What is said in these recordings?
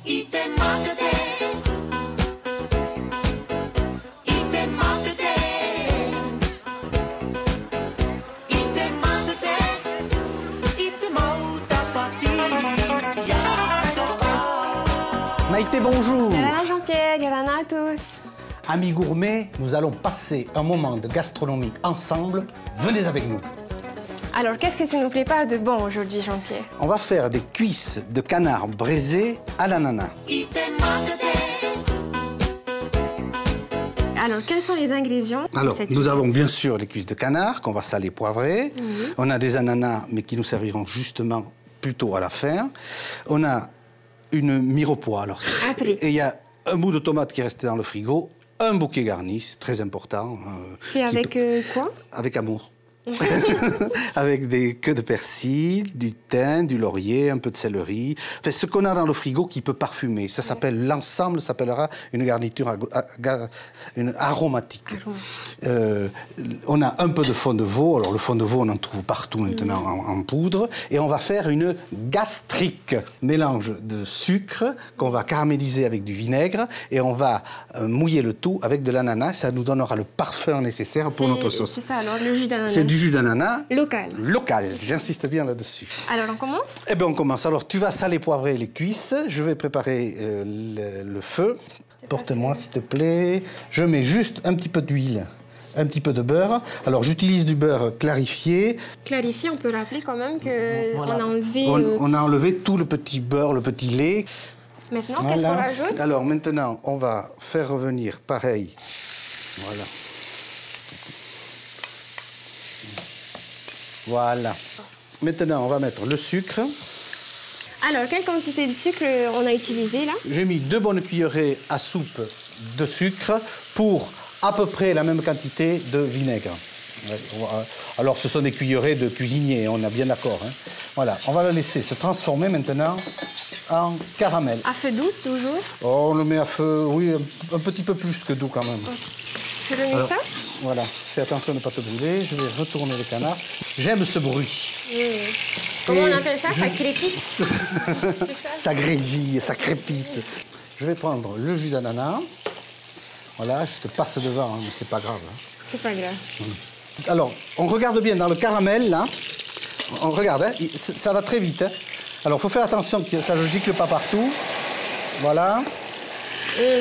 Maïté, bonjour. Yolana Jean-Pierre, Yolana à tous. Amis gourmets, nous allons passer un moment de gastronomie ensemble. Venez avec nous. Alors, qu'est-ce que tu nous prépares de bon aujourd'hui, Jean-Pierre? On va faire des cuisses de canard braisées à l'ananas. Alors, quels sont les ingrédients? Alors, nous avons bien sûr les cuisses de canard qu'on va saler poivrer. On a des ananas, mais qui nous serviront justement plutôt à la fin. On a une mirepoix. Alors, et il y a un bout de tomate qui est resté dans le frigo, un bouquet garni, c'est très important. Fait avec quoi? Avec amour. Avec des queues de persil, du thym, du laurier, un peu de céleri. Enfin, ce qu'on a dans le frigo qui peut parfumer. Ça s'appelle, l'ensemble s'appellera une garniture aromatique. On a un peu de fond de veau. Alors, le fond de veau, on en trouve partout maintenant en poudre. Et on va faire une gastrique. Mélange de sucre qu'on va caraméliser avec du vinaigre. Et on va mouiller le tout avec de l'ananas. Ça nous donnera le parfum nécessaire pour notre sauce. C'est ça, alors, le jus d'ananas. C'est du jus d'ananas. Local. Local, j'insiste bien là-dessus. Alors, on commence? Eh bien, on commence. Alors, tu vas saler, poivrer les cuisses. Je vais préparer le feu. Porte-moi, s'il te plaît. Je mets juste un petit peu d'huile, un petit peu de beurre. Alors, j'utilise du beurre clarifié. Clarifié, on peut rappeler quand même qu'on Voilà. a enlevé... On a enlevé tout le petit beurre, le petit lait. Maintenant, qu'est-ce qu'on rajoute? Alors, maintenant, on va faire revenir pareil. Voilà. Voilà. Maintenant, on va mettre le sucre. Alors, quelle quantité de sucre on a utilisé, là? J'ai mis 2 bonnes cuillerées à soupe de sucre pour à peu près la même quantité de vinaigre. Alors, ce sont des cuillerées de cuisinier, on est bien d'accord. Hein. Voilà, on va le laisser se transformer maintenant en caramel. À feu doux, toujours? Oh, on le met à feu, oui, un petit peu plus que doux quand même. Tu veux mettre ça? Voilà, fais attention de ne pas te brûler. Je vais retourner le canard. J'aime ce bruit. Comment on appelle ça? Ça crépite? Ça grésille, ça crépite. Je vais prendre le jus d'ananas. Voilà, je te passe devant, hein, mais c'est pas grave. Hein. C'est pas grave. Alors, on regarde bien dans le caramel, là. On regarde, hein, ça va très vite. Hein. Alors, il faut faire attention que ça ne gicle pas partout. Voilà.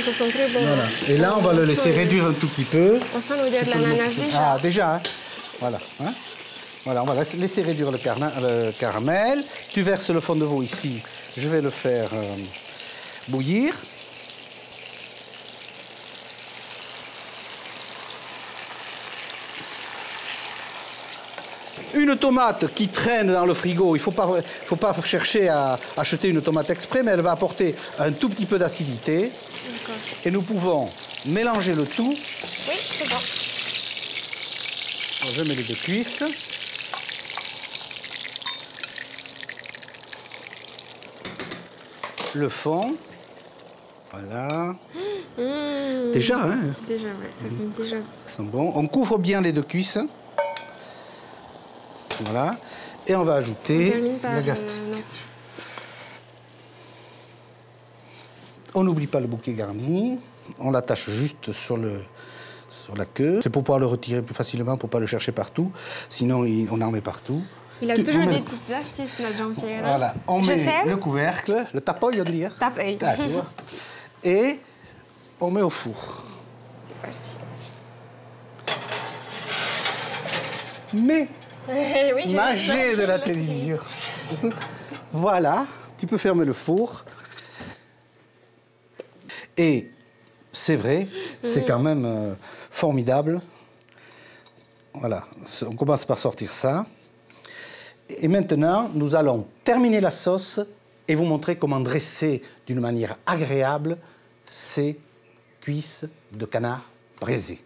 Ça sent très bon. Voilà. Et là, on va le laisser réduire un tout petit peu. On sent l'odeur de l'ananas déjà. Ah, déjà, hein. Voilà. Hein. Voilà, on va laisser réduire le caramel. Tu verses le fond de veau ici. Je vais le faire bouillir. Une tomate qui traîne dans le frigo, il ne faut pas chercher à acheter une tomate exprès, mais elle va apporter un tout petit peu d'acidité. Et nous pouvons mélanger le tout. Oui, c'est bon. Alors, je mets les 2 cuisses. Le fond. Voilà. Déjà, hein? Déjà, ouais, ça sent déjà. Ça sent bon. On couvre bien les 2 cuisses. Voilà. Et on va ajouter la gastrique. On n'oublie pas le bouquet garni. On l'attache juste sur la queue. C'est pour pouvoir le retirer plus facilement, pour ne pas le chercher partout. Sinon, on en met partout. Il a toujours des petites astuces, notre Jean-Pierre. Voilà. On met le couvercle, le tapoeil, on dit. Hein? Tapoeil. Ah, tu vois. Et on met au four. C'est parti. Mais... oui, magie de la télévision. Voilà, tu peux fermer le four. Et c'est vrai, c'est quand même formidable. Voilà, on commence par sortir ça. Et maintenant, nous allons terminer la sauce et vous montrer comment dresser d'une manière agréable ces cuisses de canard braisées.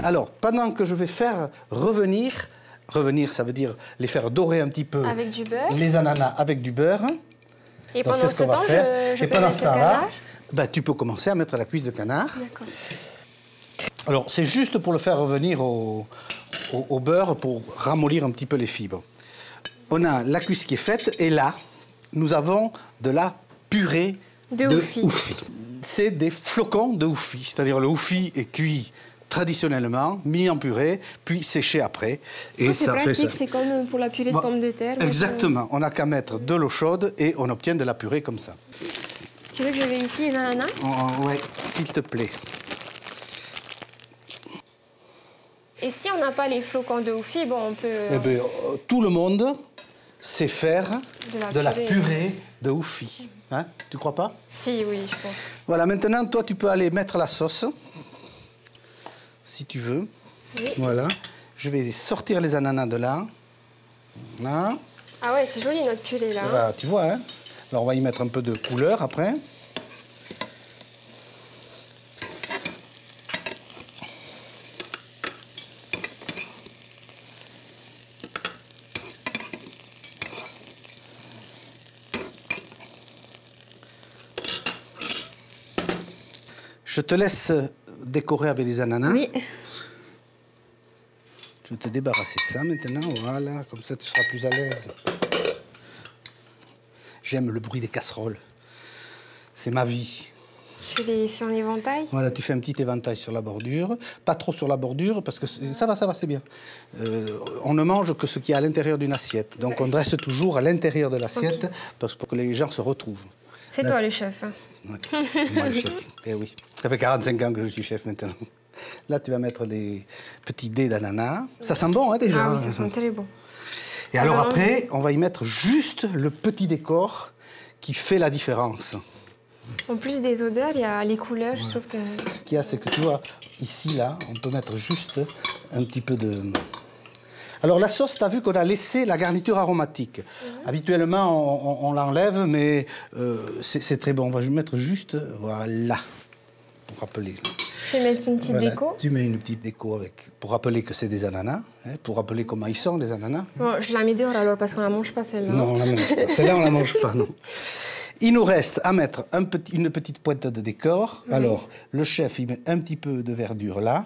Alors, pendant que je vais faire revenir, ça veut dire les faire dorer un petit peu. Avec du beurre. Les ananas avec du beurre. Et donc, pendant ce temps, je et pendant ce temps-là, ben, tu peux commencer à mettre la cuisse de canard. D'accord. Alors, c'est juste pour le faire revenir au beurre, pour ramollir un petit peu les fibres. on a la cuisse qui est faite et là, nous avons de la purée de houfi. C'est des flocons de houfi, c'est-à-dire le houfi est cuit traditionnellement, mis en purée, puis séché après. Et c'est pratique, c'est comme pour la purée de pommes de terre. Exactement, on n'a qu'à mettre de l'eau chaude et on obtient de la purée comme ça. Tu veux que je vérifie les ananas? Oui, s'il te plaît. Et si on n'a pas les flocons de houfi, bon, on peut... Eh bien, tout le monde sait faire de la purée de houfi. Hein? Tu crois pas? Si, oui, je pense. Voilà, maintenant, toi, tu peux aller mettre la sauce, si tu veux. Oui. Voilà. Je vais sortir les ananas de là. Là. Ah ouais, c'est joli notre purée, là. Voilà, tu vois, hein? Alors, on va y mettre un peu de couleur après. Je te laisse décorer avec les ananas. Oui. Je vais te débarrasser ça maintenant, voilà, comme ça tu seras plus à l'aise. J'aime le bruit des casseroles. C'est ma vie. Je les fais en éventail. Voilà, tu fais un petit éventail sur la bordure. Pas trop sur la bordure, parce que ça va, c'est bien. On ne mange que ce qui est à l'intérieur d'une assiette. Donc on dresse toujours à l'intérieur de l'assiette, pour que les gens se retrouvent. C'est toi le chef. Hein. Ouais, c'est moi le chef. Eh oui. Ça fait 45 ans que je suis chef maintenant. Là, tu vas mettre les petits dés d'ananas. Ça sent bon, hein, déjà. Ah oui, ça sent très bon. Et alors après, on va y mettre juste le petit décor qui fait la différence. En plus des odeurs, il y a les couleurs, je trouve que... Ce qu'il y a, c'est que tu vois, ici, là, on peut mettre juste un petit peu de... Alors la sauce, tu as vu qu'on a laissé la garniture aromatique. Habituellement, on l'enlève, mais c'est très bon. On va mettre juste, voilà, pour rappeler. Je vais mettre une petite déco. Tu mets une petite déco avec, pour rappeler que c'est des ananas, hein, pour rappeler comment ils sont, les ananas. Bon, je la mets dehors alors, parce qu'on la mange pas celle-là. Non, on la mange pas. Celle-là, on la mange pas, non. Il nous reste à mettre une petite pointe de décor. Alors, le chef, il met un petit peu de verdure là.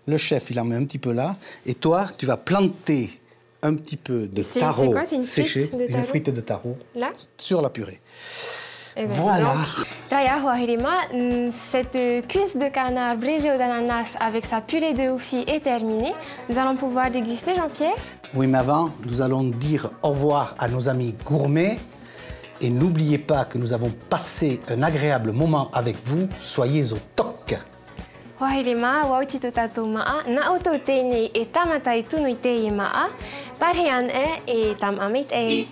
Le chef, il en met un petit peu là. Et toi, tu vas planter un petit peu de taro séché. C'est quoi? C'est une frite de taro? Une frite de taro. Là? Sur la purée. Eh ben, voilà. Cette cuisse de canard braisée aux ananas avec sa purée de houfi est terminée. Nous allons pouvoir déguster, Jean-Pierre? Oui, mais avant, nous allons dire au revoir à nos amis gourmets. Et n'oubliez pas que nous avons passé un agréable moment avec vous. Soyez au toc. Wahirima wauchituta tumaa na ututeni e tamatai tunui te imaa parhean e tam amit e